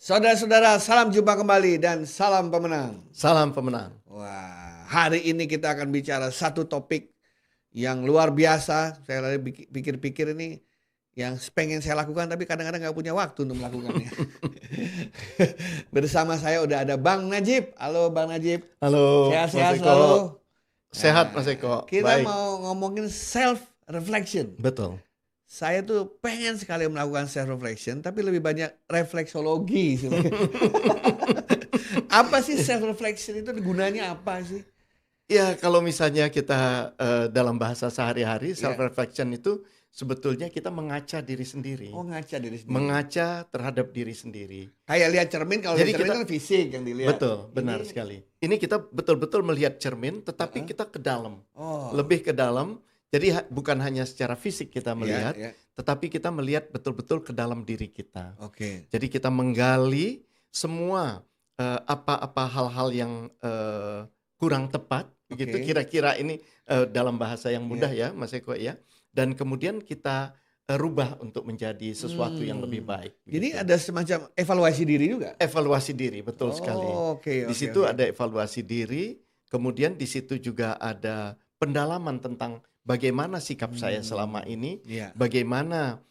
Saudara-saudara, salam jumpa kembali dan salam pemenang. Salam pemenang. Wah, hari ini kita akan bicara satu topik yang luar biasa. Saya lagi pikir-pikir ini yang pengen saya lakukan tapi kadang-kadang nggak punya waktu untuk melakukannya. Bersama saya udah ada Bang Najib. Halo Bang Najib. Halo, Sehat-sehat Mas Eko. selalu. Sehat, Mas Eko. Kita Baik. mau ngomongin self reflection. Betul. Saya tuh pengen sekali melakukan self reflection, tapi lebih banyak refleksologi sebenarnya. Apa sih self reflection itu, gunanya apa sih? Ya, kalau misalnya kita dalam bahasa sehari-hari, Iya. self reflection itu sebetulnya kita mengaca diri sendiri. Oh, ngaca diri sendiri. Mengaca terhadap diri sendiri. Kayak lihat cermin, kalau Jadi lihat cermin kita- kan fisik yang dilihat. Betul, benar Ini- sekali. Ini kita betul-betul melihat cermin, tetapi kita ke dalam. Oh. Lebih ke dalam. Jadi bukan hanya secara fisik kita melihat, Iya. tetapi kita melihat betul-betul ke dalam diri kita. Oke. Jadi kita menggali semua apa-apa hal-hal yang kurang tepat, begitu Oke. kira-kira ini dalam bahasa yang mudah ya, Mas Eko ya. Dan kemudian kita rubah untuk menjadi sesuatu yang lebih baik. Jadi begitu. ada semacam evaluasi diri juga. Evaluasi diri, betul sekali. Oke. Di situ ada evaluasi diri, kemudian di situ juga ada pendalaman tentang bagaimana sikap saya selama ini, Iya. bagaimana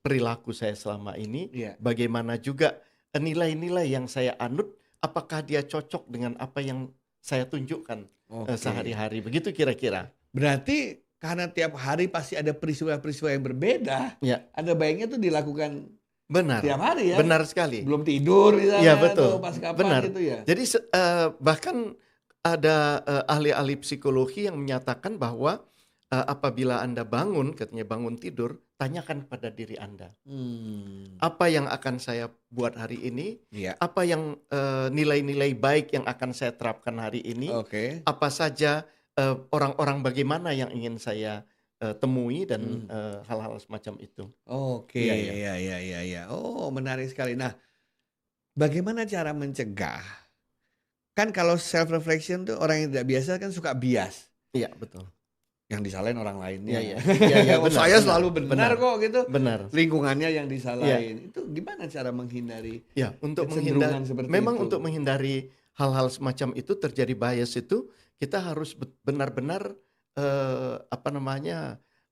perilaku saya selama ini, Iya. bagaimana juga nilai-nilai yang saya anut, apakah dia cocok dengan apa yang saya tunjukkan Oke. sehari-hari, begitu kira-kira. Berarti karena tiap hari pasti ada peristiwa-peristiwa yang berbeda, Ya, ada baiknya tuh dilakukan benar, tiap hari ya. benar sekali. Belum tidur misalnya, Iya, betul. atau pas kapan Benar. gitu ya. Jadi bahkan ada ahli-ahli psikologi yang menyatakan bahwa apabila Anda bangun, katanya bangun tidur, tanyakan pada diri Anda, apa yang akan saya buat hari ini, Iya. apa yang nilai-nilai baik yang akan saya terapkan hari ini, Oke. apa saja orang-orang bagaimana yang ingin saya temui dan hal-hal semacam itu. Oke. Iya. Iya. Oh, menarik sekali. Nah, bagaimana cara mencegah? Kan kalau self reflection tuh orang yang tidak biasa kan suka bias. Iya, betul. Yang disalahin orang lainnya. Iya. Iya, Oh, benar, saya benar, selalu benar kok gitu. Benar. Lingkungannya yang disalahin. Itu gimana cara menghindari Ya, untuk kecenderungan menghindari, seperti memang itu? untuk menghindari hal-hal semacam itu terjadi bias itu, kita harus benar-benar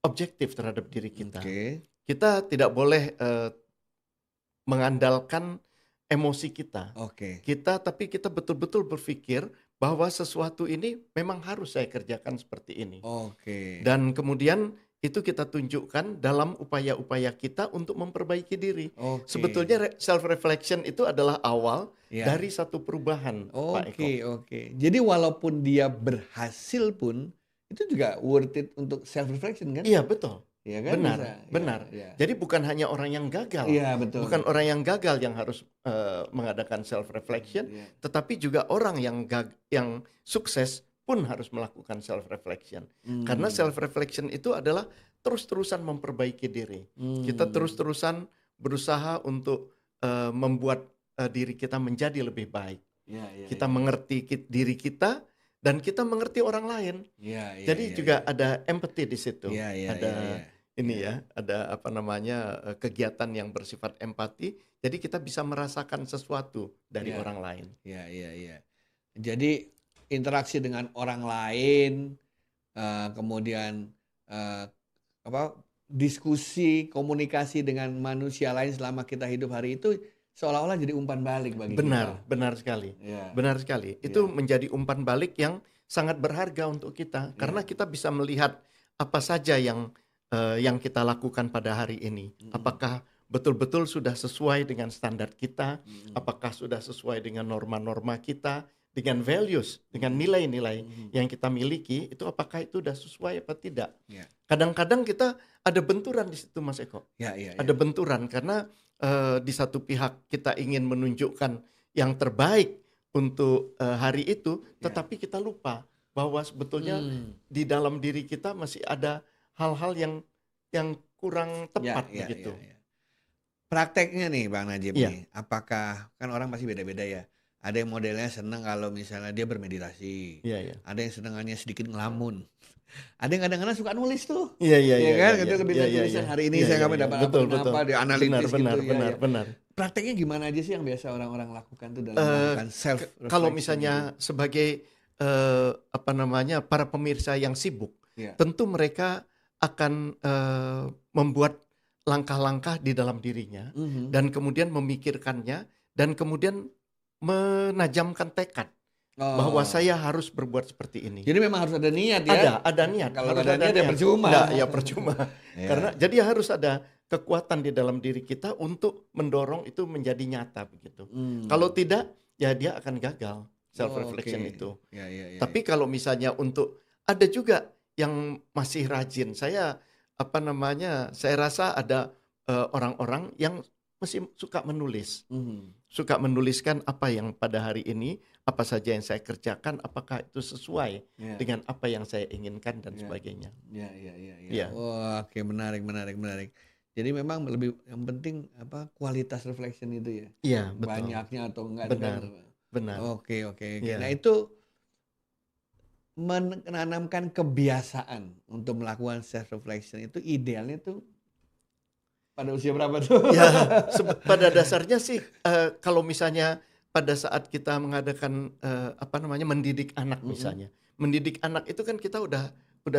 objektif terhadap diri kita. Oke. Kita tidak boleh mengandalkan emosi kita. Oke. Tapi kita betul-betul berpikir bahwa sesuatu ini memang harus saya kerjakan seperti ini. Oke. Dan kemudian itu kita tunjukkan dalam upaya-upaya kita untuk memperbaiki diri. Oke. Sebetulnya self reflection itu adalah awal Ya. dari satu perubahan, Pak Eko. Oke. Jadi walaupun dia berhasil pun itu juga worth it untuk self reflection kan? Iya, betul. Iya kan? Benar, Bisa. benar. Iya. Jadi bukan hanya orang yang gagal. Iya, betul. Bukan orang yang gagal yang harus mengadakan self reflection, Iya. tetapi juga orang yang sukses pun harus melakukan self reflection. Karena self reflection itu adalah terus-terusan memperbaiki diri. Kita terus-terusan berusaha untuk membuat diri kita menjadi lebih baik. Iya. Kita mengerti diri kita dan kita mengerti orang lain. Iya. Jadi juga ada empathy di situ. Iya. Ada ini ya, ada kegiatan yang bersifat empati. Jadi kita bisa merasakan sesuatu dari Iya. orang lain. Iya. Jadi interaksi dengan orang lain, kemudian diskusi, komunikasi dengan manusia lain selama kita hidup hari itu seolah-olah jadi umpan balik bagi kita. Benar sekali. Iya. Benar sekali. Itu menjadi umpan balik yang sangat berharga untuk kita karena kita bisa melihat apa saja yang kita lakukan pada hari ini. Apakah betul-betul sudah sesuai dengan standar kita? Apakah sudah sesuai dengan norma-norma kita? Dengan values, dengan nilai-nilai yang kita miliki, itu apakah itu sudah sesuai apa tidak? Iya. Kadang-kadang kita ada benturan di situ, Mas Eko. Iya. Ada benturan karena di satu pihak kita ingin menunjukkan yang terbaik untuk hari itu, tetapi kita lupa bahwa sebetulnya di dalam diri kita masih ada hal-hal yang kurang tepat begitu. Iya. Prakteknya nih Bang Najib Iya. nih, apakah kan orang pasti beda-beda ya. Ada yang modelnya senang kalau misalnya dia bermeditasi. Iya. Ada yang senangannya sedikit ngelamun. Ada yang kadang-kadang suka nulis tuh. Iya. Ya kan, gitu lebih dari tulisan hari ini saya ngapain dapat apa, dia analitis gitu. Benar. prakteknya gimana aja sih yang biasa orang-orang lakukan tuh dalam Eh, melakukan self Kalau reflection misalnya itu? sebagai apa namanya para pemirsa yang sibuk, Ya. tentu mereka akan membuat langkah-langkah di dalam dirinya Mhm. dan kemudian memikirkannya dan kemudian menajamkan tekad bahwa Oh, saya harus berbuat seperti ini. jadi memang harus ada niat ya? Ada niat, Kalau harus nggak ada ada niat ya niat. percuma. Enggak, ya percuma. Karena Ya. jadi harus ada kekuatan di dalam diri kita untuk mendorong itu menjadi nyata begitu. Kalau Hmm. tidak, ya dia akan gagal self Oh, reflection oke. itu. Ya, ya, ya, Tapi ya. kalau misalnya untuk ada juga yang masih rajin, saya apa namanya, saya rasa ada orang-orang yang masih suka menulis. Mhm. Suka menuliskan apa yang pada hari ini, apa saja yang saya kerjakan, apakah itu sesuai Ya, dengan apa yang saya inginkan dan ya, sebagainya. ya, ya, ya, ya. Iya, Wah, oke, menarik, menarik, menarik. Jadi memang lebih yang penting apa kualitas reflection itu ya. iya betul, Banyaknya atau enggak itu kan. benar, benar, Oke, oke, oke. Nah, iya. itu menanamkan kebiasaan untuk melakukan self reflection itu idealnya tuh pada usia berapa tuh? Ya, pada dasarnya sih, kalau misalnya pada saat kita mengadakan, apa namanya, mendidik anak Mhm. misalnya. Mendidik anak itu kan kita udah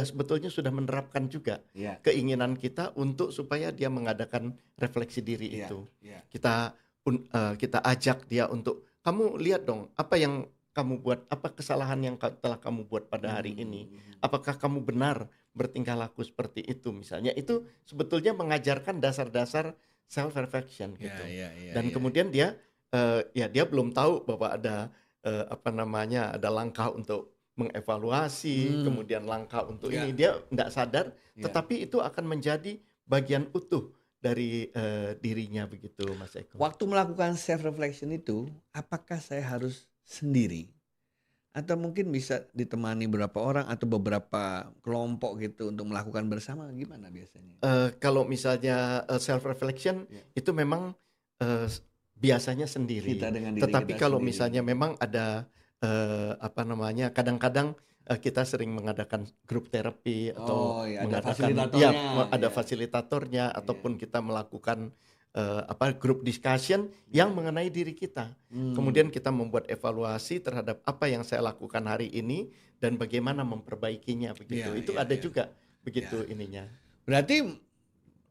sebetulnya sudah menerapkan juga Iya, keinginan kita untuk supaya dia mengadakan refleksi diri iya, itu. iya. Kita ajak dia untuk, "Kamu lihat dong, apa yang kamu buat, apa kesalahan yang telah kamu buat pada hari ini? Mhm. Apakah kamu benar bertingkah laku seperti itu?" Misalnya, itu sebetulnya mengajarkan dasar-dasar self reflection Iya, gitu. iya, iya, Dan iya. kemudian dia, ya dia belum tahu bahwa ada, apa namanya, ada langkah untuk mengevaluasi, Hmm, kemudian langkah untuk iya, ini, dia tidak sadar, iya. tetapi itu akan menjadi bagian utuh dari, dirinya begitu, Mas Eko. Waktu melakukan self reflection itu, apakah saya harus sendiri atau mungkin bisa ditemani beberapa orang atau beberapa kelompok gitu untuk melakukan bersama, gimana biasanya? Kalau misalnya, self reflection Ya. itu memang, biasanya Kita sendiri. dengan diri Tetapi kita kalau sendiri. misalnya memang ada, apa namanya, kadang-kadang, kita sering mengadakan grup terapi atau Oh ya, ada mengadakan, ya, fasilitatornya, ada ya. fasilitatornya Iya. ataupun kita melakukan, apa, group discussion Iya. yang mengenai diri kita. Kemudian Hmm. kita membuat evaluasi terhadap apa yang saya lakukan hari ini dan bagaimana memperbaikinya Iya, begitu. Itu iya, ada iya. juga Ya. begitu ininya. Berarti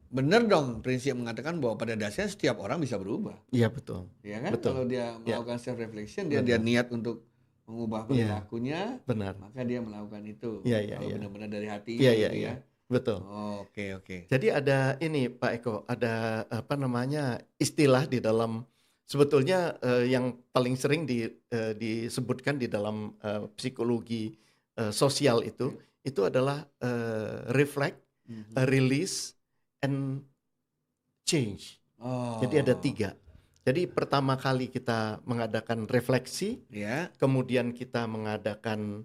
benar dong prinsip mengatakan bahwa pada dasarnya setiap orang bisa berubah. Iya betul, Ya kan? betul. Kalau dia Ya, melakukan self reflection, dia benar. niat untuk mengubah Iya, perilakunya, benar. maka dia melakukan itu. Iya, iya, Kalau iya. benar-benar dari Iya, hatinya iya, gitu iya. ya. Betul. Oke, oke. Jadi ada ini Pak Eko, ada apa namanya, istilah di dalam sebetulnya, yang paling sering disebutkan di dalam, psikologi, sosial itu adalah, reflect, Mhm. release, and change. Jadi ada Oh, 3. Jadi pertama kali kita mengadakan refleksi, ya, kemudian kita mengadakan,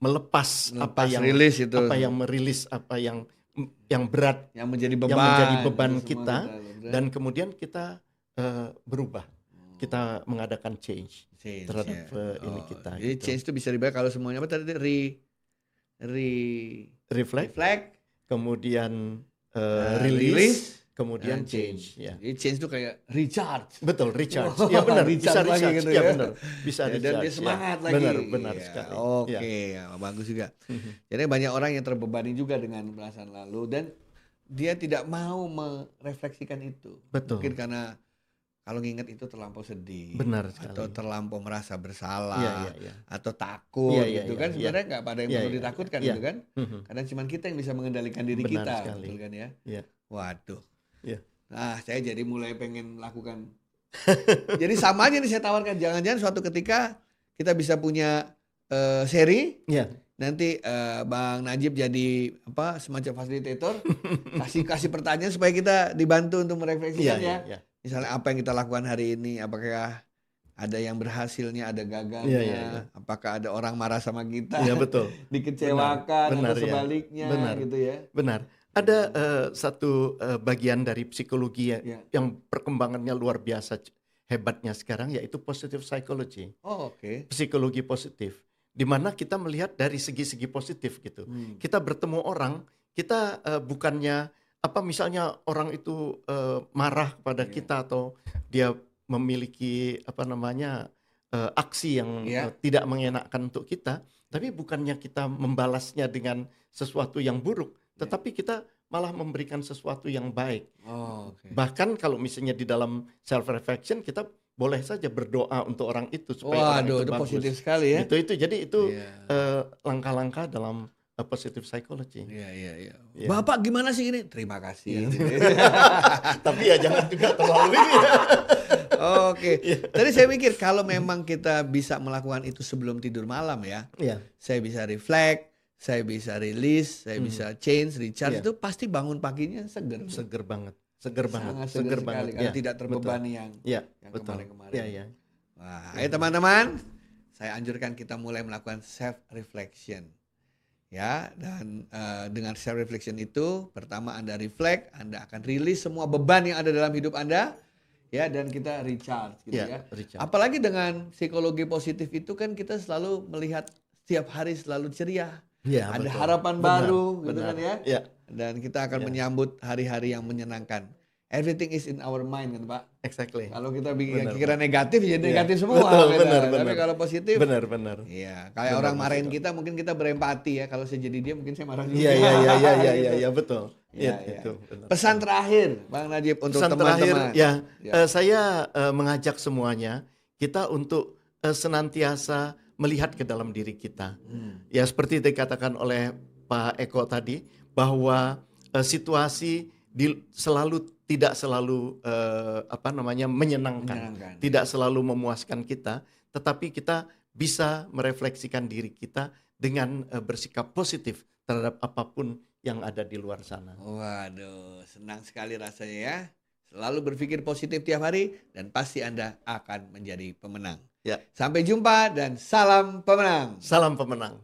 melepas melepas rilis itu merilis apa yang berat, yang menjadi yang menjadi beban, itu beban semua kita kita, beban. dan kemudian kita, berubah. Oh, Kita mengadakan change change terhadap, ya. ini Oh, kita jadi gitu. change itu bisa dibayar kalau semuanya apa tadi re Reflect, reflect, kemudian, release, release, kemudian change. change, ya. Jadi change itu kayak recharge. Betul, recharge. Ya Wah, benar, bisa recharge lagi recharge. gitu Ya ya. benar, bisa Ya, dan dia recharge ya. semangat Benar, lagi. benar Ya, sekali. Ya. oke, ya, bagus juga. Jadi banyak orang yang terbebani juga dengan perasaan lalu dan dia tidak mau merefleksikan itu. Mungkin Betul, karena kalau nginget itu terlampau sedih benar atau sekali. terlampau merasa Iya, bersalah iya, iya. atau Iya, takut iya, gitu iya, kan iya. sebenarnya nggak pada yang Iya, perlu iya, iya. ditakutkan Iya. gitu kan Mhm. karena cuma kita yang bisa mengendalikan diri Benar kita sekali. betul kan ya. Iya, Waduh, iya. nah saya jadi mulai pengen melakukan. Jadi sama aja nih saya tawarkan, jangan-jangan suatu ketika kita bisa punya seri, Iya. nanti Bang Najib jadi apa semacam fasilitator, kasih kasih pertanyaan supaya kita dibantu untuk Iya, merefleksikan iya, ya. iya. Misalnya apa yang kita lakukan hari ini, apakah ada yang berhasilnya, ada Iya, iya, iya. gagalnya, apakah ada orang marah sama kita, Iya, betul. Benar, dikecewakan atau benar ya. sebaliknya Benar, gitu ya. benar. Ada, Hmm, satu, bagian dari psikologi ya. yang perkembangannya luar biasa hebatnya sekarang, yaitu positive psychology. Oh, oke. Psikologi positif, di mana kita melihat dari segi-segi positif gitu. Hmm. Kita bertemu orang, kita, bukannya apa misalnya orang itu marah kepada Iya. kita atau dia memiliki apa namanya aksi yang Iya. tidak mengenakkan untuk kita, tapi bukannya kita membalasnya dengan sesuatu yang buruk, Iya. tetapi kita malah memberikan sesuatu yang baik. Oh, oke. Bahkan kalau misalnya di dalam self reflection kita boleh saja berdoa untuk orang itu supaya orang Waduh, itu itu bagus. positif sekali ya. Jadi itu Iya. langkah-langkah dalam positive psychology. Iya, iya, iya. Iya. Bapak gimana sih ini? Terima kasih. Tapi ya jangan juga terlalu ini ya. Oke. Tadi saya mikir kalau memang kita bisa melakukan itu sebelum tidur malam ya. Iya. Saya bisa reflect, saya bisa release, saya bisa change, recharge, Iya. itu pasti bangun paginya seger. Seger banget. Seger banget. Sangat Seger seger banget. sekali karena Ya, tidak terbebani yang Iya, yang betul. kemarin-kemarin. Iya, iya. Wah, ayo teman-teman, saya anjurkan kita mulai melakukan self reflection. Ya, dan dengan self reflection itu pertama Anda reflect, Anda akan rilis semua beban yang ada dalam hidup Anda, ya, dan kita recharge gitu Iya, ya. recharge. Apalagi dengan psikologi positif itu kan kita selalu melihat setiap hari selalu ceria. Iya, Ada betul. harapan Benar, baru gitu benar. kan ya. Iya, Dan kita akan Iya. menyambut hari-hari yang menyenangkan. Everything is in our mind kan Pak. exactly. Kalau kita bikin Benar, pikiran negatif ya Iya. negatif semua. Betul, gitu. benar, Tapi benar. kalau positif, Benar. iya. Kayak Benar, orang Mas marahin Ito. kita mungkin kita berempati ya. Kalau saya jadi dia mungkin saya marah juga. Iya, Gitu. betul. Iya, Iya, iya. itu. benar. Pesan terakhir Bang Najib untuk Pesan terakhir teman-teman. ya, Ya. saya mengajak semuanya kita untuk senantiasa melihat ke dalam diri kita. Ya seperti dikatakan oleh Pak Eko tadi bahwa situasi tidak selalu menyenangkan, Menyenangkan. tidak selalu memuaskan kita, tetapi kita bisa merefleksikan diri kita dengan bersikap positif terhadap apapun yang ada di luar sana. Waduh, senang sekali rasanya ya. Selalu berpikir positif tiap hari dan pasti Anda akan menjadi pemenang. Ya. Sampai jumpa dan salam pemenang. Salam pemenang.